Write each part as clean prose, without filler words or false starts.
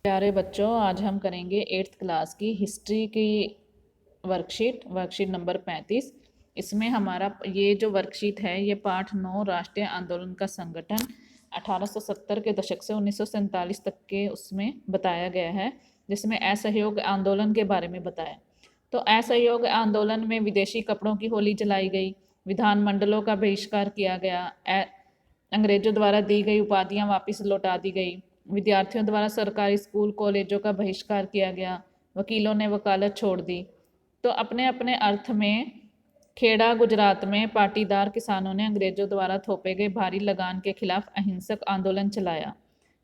प्यारे बच्चों, आज हम करेंगे 8th क्लास की हिस्ट्री की वर्कशीट नंबर 35। इसमें हमारा ये जो वर्कशीट है ये पाठ 9 राष्ट्रीय आंदोलन का संगठन 1870 के दशक से 1947 तक के उसमें बताया गया है, जिसमें असहयोग आंदोलन के बारे में बताया। तो असहयोग आंदोलन में विदेशी कपड़ों की होली जलाई गई, विधानमंडलों का बहिष्कार किया गया, अंग्रेजों द्वारा दी गई उपाधियां वापस लौटा दी गई, विद्यार्थियों द्वारा सरकारी स्कूल कॉलेजों का बहिष्कार किया गया, वकीलों ने वकालत छोड़ दी। तो अपने अपने अर्थ में खेड़ा गुजरात में पाटीदार किसानों ने अंग्रेजों द्वारा थोपे गए भारी लगान के खिलाफ अहिंसक आंदोलन चलाया।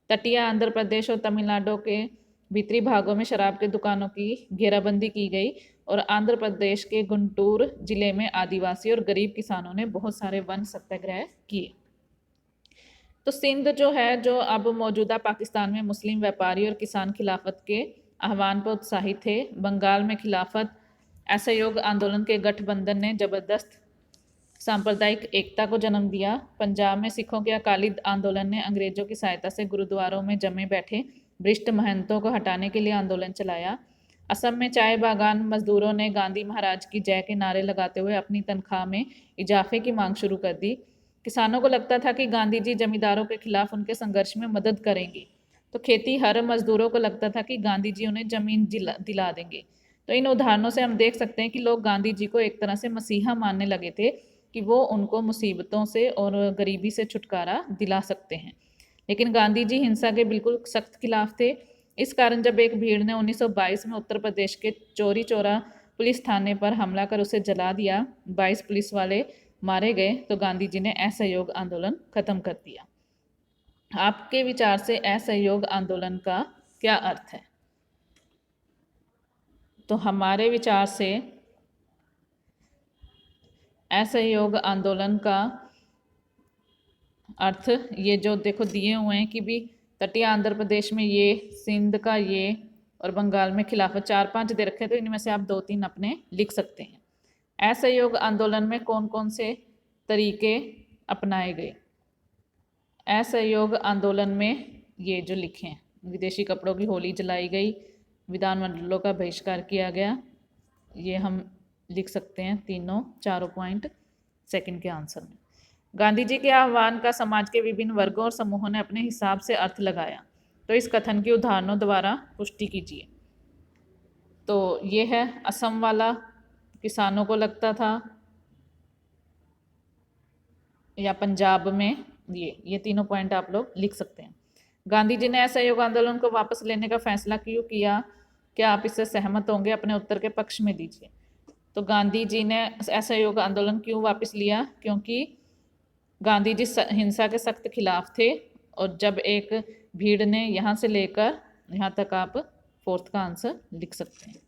तटीय आंध्र प्रदेश और तमिलनाडु के भीतरी भागों में शराब की दुकानों की घेराबंदी की गई और आंध्र प्रदेश के गुंटूर जिले में आदिवासी और गरीब किसानों ने बहुत सारे वन सत्याग्रह किए। तो सिंध जो है, जो अब मौजूदा पाकिस्तान में मुस्लिम व्यापारी और किसान खिलाफत के आह्वान पर उत्साहित थे। बंगाल में खिलाफत असहयोग आंदोलन के गठबंधन ने जबरदस्त सांप्रदायिक एकता को जन्म दिया। पंजाब में सिखों के अकाली आंदोलन ने अंग्रेजों की सहायता से गुरुद्वारों में जमे बैठे भ्रष्ट महंतों को हटाने के लिए आंदोलन चलाया। असम में चाय बागान मजदूरों ने गांधी महाराज की जय के नारे लगाते हुए अपनी तनख्वाह में इजाफे की मांग शुरू कर दी। किसानों को लगता था कि गांधी जी जमींदारों के खिलाफ उनके संघर्ष में मदद करेंगे, तो खेती हर मजदूरों को लगता था कि गांधी जी उन्हें जमीन दिला देंगे। तो इन उदाहरणों से हम देख सकते हैं कि लोग गांधी जी को एक तरह से मसीहा मानने लगे थे कि वो उनको मुसीबतों से और गरीबी से छुटकारा दिला सकते हैं। लेकिन गांधी जी हिंसा के बिल्कुल सख्त खिलाफ थे। इस कारण जब एक भीड़ ने 1922 में उत्तर प्रदेश के चौरी चौरा पुलिस थाने पर हमला कर उसे जला दिया, 22 पुलिस वाले मारे गए, तो गांधी जी ने असहयोग आंदोलन खत्म कर दिया। आपके विचार से असहयोग आंदोलन का क्या अर्थ है? तो हमारे विचार से असहयोग आंदोलन का अर्थ ये जो देखो दिए हुए हैं कि भी तटीय आंध्र प्रदेश में ये, सिंध का ये और बंगाल में खिलाफत, 4-5 दे रखे, तो इनमें से आप 2-3 अपने लिख सकते हैं। असहयोग आंदोलन में कौन कौन से तरीके अपनाए गए? असहयोग आंदोलन में ये जो लिखे हैं, विदेशी कपड़ों की होली जलाई गई, विधानमंडलों का बहिष्कार किया गया, ये हम लिख सकते हैं चारों पॉइंट सेकंड के आंसर में। गांधी जी के आह्वान का समाज के विभिन्न वर्गों और समूहों ने अपने हिसाब से अर्थ लगाया, तो इस कथन की उदाहरणों द्वारा पुष्टि कीजिए। तो ये है असम वाला, किसानों को लगता था, या पंजाब में ये तीनों पॉइंट आप लोग लिख सकते हैं। गांधी जी ने असहयोग आंदोलन को वापस लेने का फैसला क्यों किया? क्या आप इससे सहमत होंगे? अपने उत्तर के पक्ष में दीजिए। तो गांधी जी ने असहयोग आंदोलन क्यों वापस लिया? क्योंकि गांधी जी हिंसा के सख्त खिलाफ थे, और जब एक भीड़ ने यहाँ से लेकर यहाँ तक आप 4th का आंसर लिख सकते हैं।